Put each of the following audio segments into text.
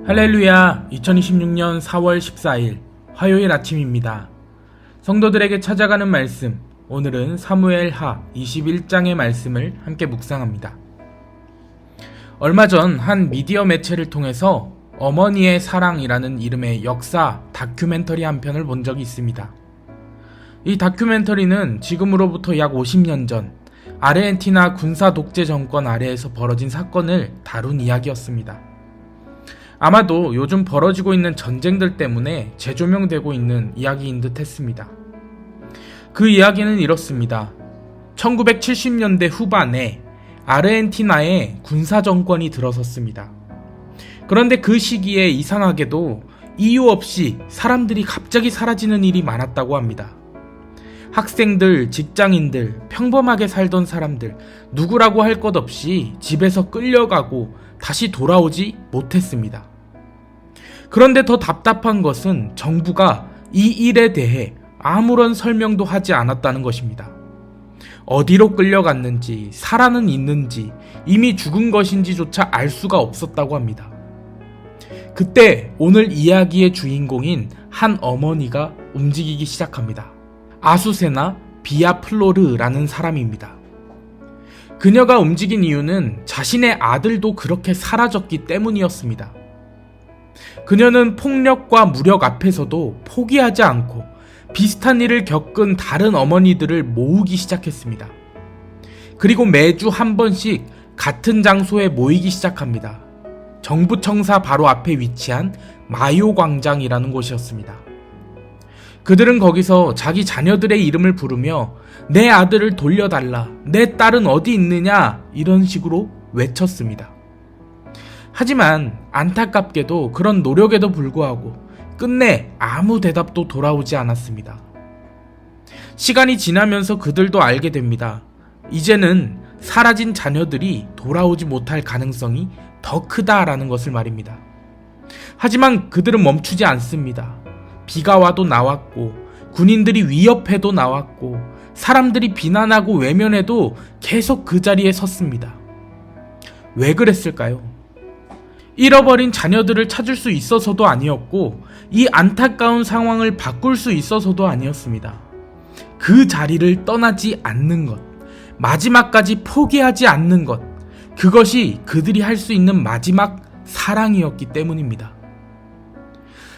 할렐루야. 2026년 4월 14일 화요일 아침입니다. 성도들에게 찾아가는 말씀, 오늘은 사무엘하 21장의 말씀을 함께 묵상합니다. 얼마 전 한 미디어 매체를 통해서 어머니의 사랑이라는 이름의 역사 다큐멘터리 한 편을 본 적이 있습니다. 이 다큐멘터리는 지금으로부터 약 50년 전 아르헨티나 군사 독재 정권 아래에서 벌어진 사건을 다룬 이야기였습니다. 아마도 요즘 벌어지고 있는 전쟁들 때문에 재조명되고 있는 이야기인 듯 했습니다. 그 이야기는 이렇습니다. 1970년대 후반에 아르헨티나에 군사 정권이 들어섰습니다. 그런데 그 시기에 이상하게도 이유 없이 사람들이 갑자기 사라지는 일이 많았다고 합니다. 학생들, 직장인들, 평범하게 살던 사람들, 누구라고 할 것 없이 집에서 끌려가고 다시 돌아오지 못했습니다. 그런데 더 답답한 것은 정부가 이 일에 대해 아무런 설명도 하지 않았다는 것입니다. 어디로 끌려갔는지, 살아는 있는지, 이미 죽은 것인지조차 알 수가 없었다고 합니다. 그때 오늘 이야기의 주인공인 한 어머니가 움직이기 시작합니다. 아수세나 비아플로르라는 사람입니다. 그녀가 움직인 이유는 자신의 아들도 그렇게 사라졌기 때문이었습니다. 그녀는 폭력과 무력 앞에서도 포기하지 않고 비슷한 일을 겪은 다른 어머니들을 모으기 시작했습니다. 그리고 매주 한 번씩 같은 장소에 모이기 시작합니다. 정부 청사 바로 앞에 위치한 마요 광장이라는 곳이었습니다. 그들은 거기서 자기 자녀들의 이름을 부르며 내 아들을 돌려달라, 내 딸은 어디 있느냐, 이런 식으로 외쳤습니다. 하지만 안타깝게도 그런 노력에도 불구하고 끝내 아무 대답도 돌아오지 않았습니다. 시간이 지나면서 그들도 알게 됩니다. 이제는 사라진 자녀들이 돌아오지 못할 가능성이 더 크다라는 것을 말입니다. 하지만 그들은 멈추지 않습니다. 비가 와도 나왔고, 군인들이 위협해도 나왔고, 사람들이 비난하고 외면해도 계속 그 자리에 섰습니다. 왜 그랬을까요? 잃어버린 자녀들을 찾을 수 있어서도 아니었고, 이 안타까운 상황을 바꿀 수 있어서도 아니었습니다. 그 자리를 떠나지 않는 것, 마지막까지 포기하지 않는 것, 그것이 그들이 할 수 있는 마지막 사랑이었기 때문입니다.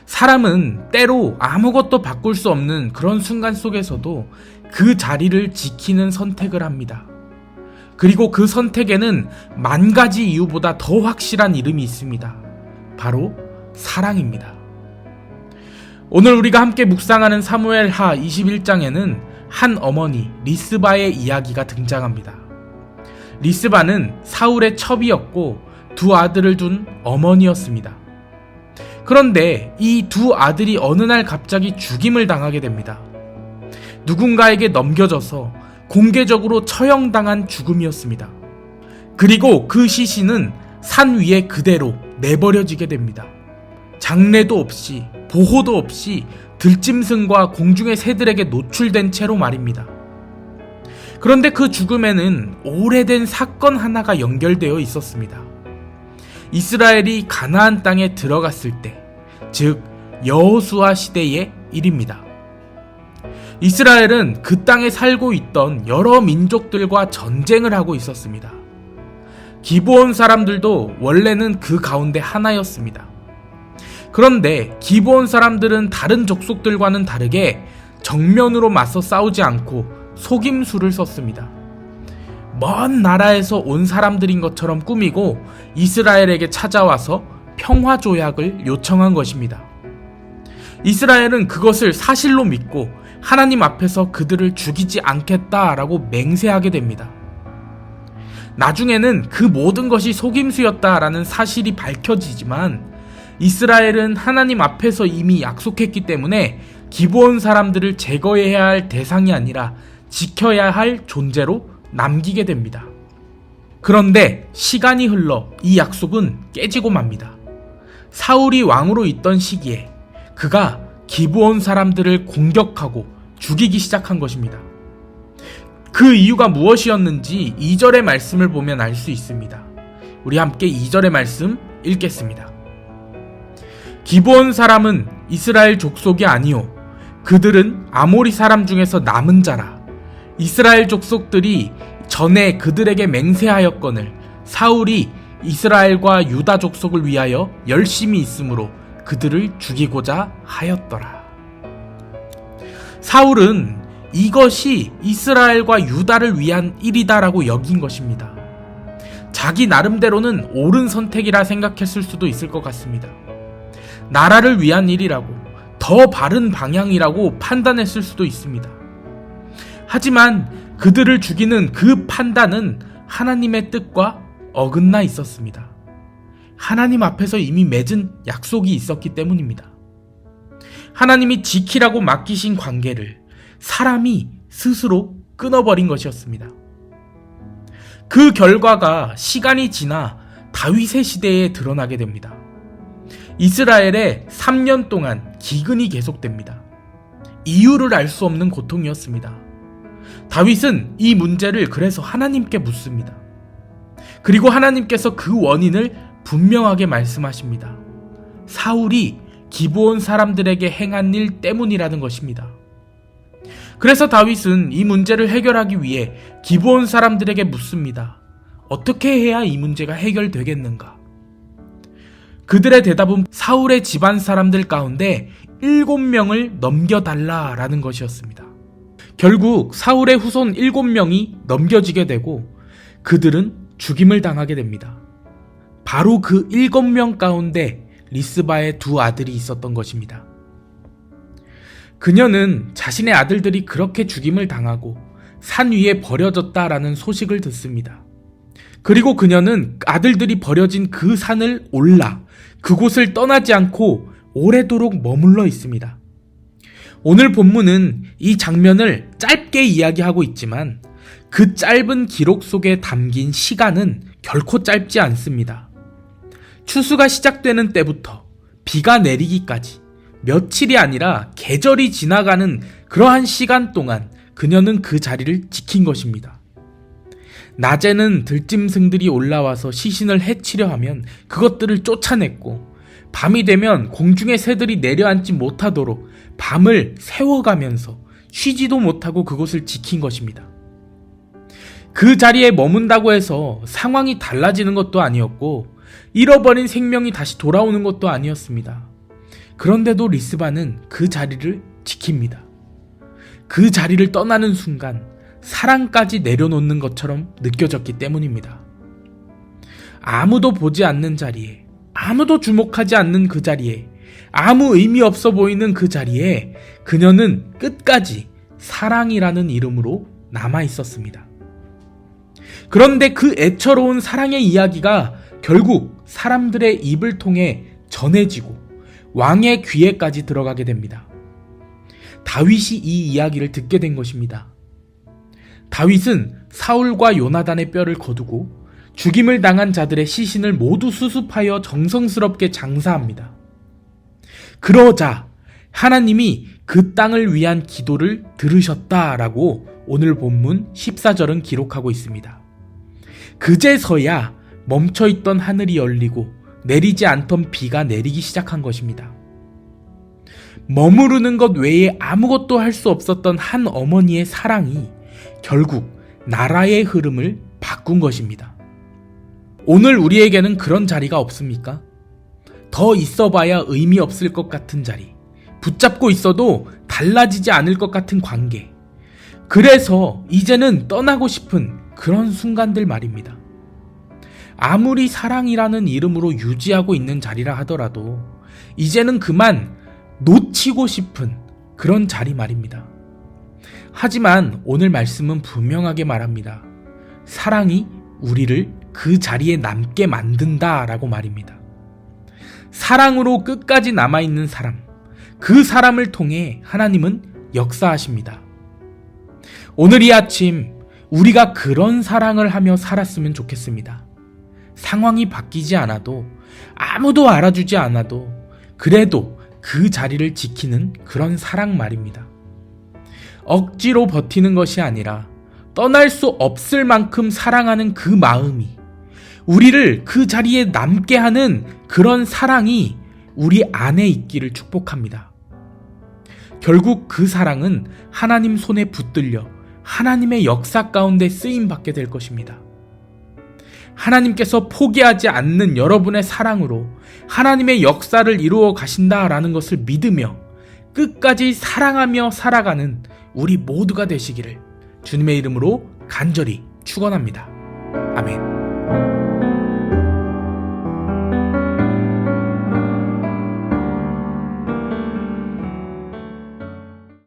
사람은 때로 아무것도 바꿀 수 없는 그런 순간 속에서도 그 자리를 지키는 선택을 합니다. 그리고 그 선택에는 만 가지 이유보다 더 확실한 이름이 있습니다. 바로 사랑입니다. 오늘 우리가 함께 묵상하는 사무엘하 21장에는 한 어머니 리스바의 이야기가 등장합니다. 리스바는 사울의 첩이었고 두 아들을 둔 어머니였습니다. 그런데 이 두 아들이 어느 날 갑자기 죽임을 당하게 됩니다. 누군가에게 넘겨져서 공개적으로 처형당한 죽음이었습니다. 그리고 그 시신은 산 위에 그대로 내버려지게 됩니다. 장례도 없이, 보호도 없이 들짐승과 공중의 새들에게 노출된 채로 말입니다. 그런데 그 죽음에는 오래된 사건 하나가 연결되어 있었습니다. 이스라엘이 가나안 땅에 들어갔을 때, 즉 여호수아 시대의 일입니다. 이스라엘은 그 땅에 살고 있던 여러 민족들과 전쟁을 하고 있었습니다. 기브온 사람들도 원래는 그 가운데 하나였습니다. 그런데 기브온 사람들은 다른 족속들과는 다르게 정면으로 맞서 싸우지 않고 속임수를 썼습니다. 먼 나라에서 온 사람들인 것처럼 꾸미고 이스라엘에게 찾아와서 평화 조약을 요청한 것입니다. 이스라엘은 그것을 사실로 믿고 하나님 앞에서 그들을 죽이지 않겠다라고 맹세하게 됩니다. 나중에는 그 모든 것이 속임수였다라는 사실이 밝혀지지만 이스라엘은 하나님 앞에서 이미 약속했기 때문에 기브온 사람들을 제거해야 할 대상이 아니라 지켜야 할 존재로 남기게 됩니다. 그런데 시간이 흘러 이 약속은 깨지고 맙니다. 사울이 왕으로 있던 시기에 그가 기브온 사람들을 공격하고 죽이기 시작한 것입니다. 그 이유가 무엇이었는지 2절의 말씀을 보면 알 수 있습니다. 우리 함께 2절의 말씀 읽겠습니다. 기브온 사람은 이스라엘 족속이 아니요 그들은 아모리 사람 중에서 남은 자라. 이스라엘 족속들이 전에 그들에게 맹세하였거늘 사울이 이스라엘과 유다 족속을 위하여 열심히 있으므로 그들을 죽이고자 하였더라. 사울은 이것이 이스라엘과 유다를 위한 일이다라고 여긴 것입니다. 자기 나름대로는 옳은 선택이라 생각했을 수도 있을 것 같습니다. 나라를 위한 일이라고, 더 바른 방향이라고 판단했을 수도 있습니다. 하지만 그들을 죽이는 그 판단은 하나님의 뜻과 어긋나 있었습니다. 하나님 앞에서 이미 맺은 약속이 있었기 때문입니다. 하나님이 지키라고 맡기신 관계를 사람이 스스로 끊어버린 것이었습니다. 그 결과가 시간이 지나 다윗의 시대에 드러나게 됩니다. 이스라엘에 3년 동안 기근이 계속됩니다. 이유를 알 수 없는 고통이었습니다. 다윗은 이 문제를 그래서 하나님께 묻습니다. 그리고 하나님께서 그 원인을 분명하게 말씀하십니다. 사울이 기브온 사람들에게 행한 일 때문이라는 것입니다. 그래서 다윗은 이 문제를 해결하기 위해 기브온 사람들에게 묻습니다. 어떻게 해야 이 문제가 해결되겠는가? 그들의 대답은 사울의 집안 사람들 가운데 7명을 넘겨달라라는 것이었습니다. 결국 사울의 후손 7명이 넘겨지게 되고 그들은 죽임을 당하게 됩니다. 바로 그 7명 가운데 리스바의 2 아들이 있었던 것입니다. 그녀는 자신의 아들들이 그렇게 죽임을 당하고 산 위에 버려졌다라는 소식을 듣습니다. 그리고 그녀는 아들들이 버려진 그 산을 올라 그곳을 떠나지 않고 오래도록 머물러 있습니다. 오늘 본문은 이 장면을 짧게 이야기하고 있지만 그 짧은 기록 속에 담긴 시간은 결코 짧지 않습니다. 추수가 시작되는 때부터 비가 내리기까지 며칠이 아니라 계절이 지나가는 그러한 시간 동안 그녀는 그 자리를 지킨 것입니다. 낮에는 들짐승들이 올라와서 시신을 해치려 하면 그것들을 쫓아냈고 밤이 되면 공중의 새들이 내려앉지 못하도록 밤을 새워가면서 쉬지도 못하고 그곳을 지킨 것입니다. 그 자리에 머문다고 해서 상황이 달라지는 것도 아니었고 잃어버린 생명이 다시 돌아오는 것도 아니었습니다. 그런데도 리스바는 그 자리를 지킵니다. 그 자리를 떠나는 순간 사랑까지 내려놓는 것처럼 느껴졌기 때문입니다. 아무도 보지 않는 자리에, 아무도 주목하지 않는 그 자리에, 아무 의미 없어 보이는 그 자리에 그녀는 끝까지 사랑이라는 이름으로 남아 있었습니다. 그런데 그 애처로운 사랑의 이야기가 결국 사람들의 입을 통해 전해지고 왕의 귀에까지 들어가게 됩니다. 다윗이 이 이야기를 듣게 된 것입니다. 다윗은 사울과 요나단의 뼈를 거두고 죽임을 당한 자들의 시신을 모두 수습하여 정성스럽게 장사합니다. 그러자 하나님이 그 땅을 위한 기도를 들으셨다라고 오늘 본문 14절은 기록하고 있습니다. 그제서야 멈춰있던 하늘이 열리고 내리지 않던 비가 내리기 시작한 것입니다. 머무르는 것 외에 아무것도 할 수 없었던 한 어머니의 사랑이 결국 나라의 흐름을 바꾼 것입니다. 오늘 우리에게는 그런 자리가 없습니까? 더 있어봐야 의미 없을 것 같은 자리, 붙잡고 있어도 달라지지 않을 것 같은 관계, 그래서 이제는 떠나고 싶은 그런 순간들 말입니다. 아무리 사랑이라는 이름으로 유지하고 있는 자리라 하더라도 이제는 그만 놓치고 싶은 그런 자리 말입니다. 하지만 오늘 말씀은 분명하게 말합니다. 사랑이 우리를 그 자리에 남게 만든다라고 말입니다. 사랑으로 끝까지 남아있는 사람, 그 사람을 통해 하나님은 역사하십니다. 오늘 이 아침 우리가 그런 사랑을 하며 살았으면 좋겠습니다. 상황이 바뀌지 않아도, 아무도 알아주지 않아도 그래도 그 자리를 지키는 그런 사랑 말입니다. 억지로 버티는 것이 아니라 떠날 수 없을 만큼 사랑하는 그 마음이, 우리를 그 자리에 남게 하는 그런 사랑이 우리 안에 있기를 축복합니다. 결국 그 사랑은 하나님 손에 붙들려 하나님의 역사 가운데 쓰임받게 될 것입니다. 하나님께서 포기하지 않는 여러분의 사랑으로 하나님의 역사를 이루어 가신다라는 것을 믿으며 끝까지 사랑하며 살아가는 우리 모두가 되시기를 주님의 이름으로 간절히 축원합니다. 아멘.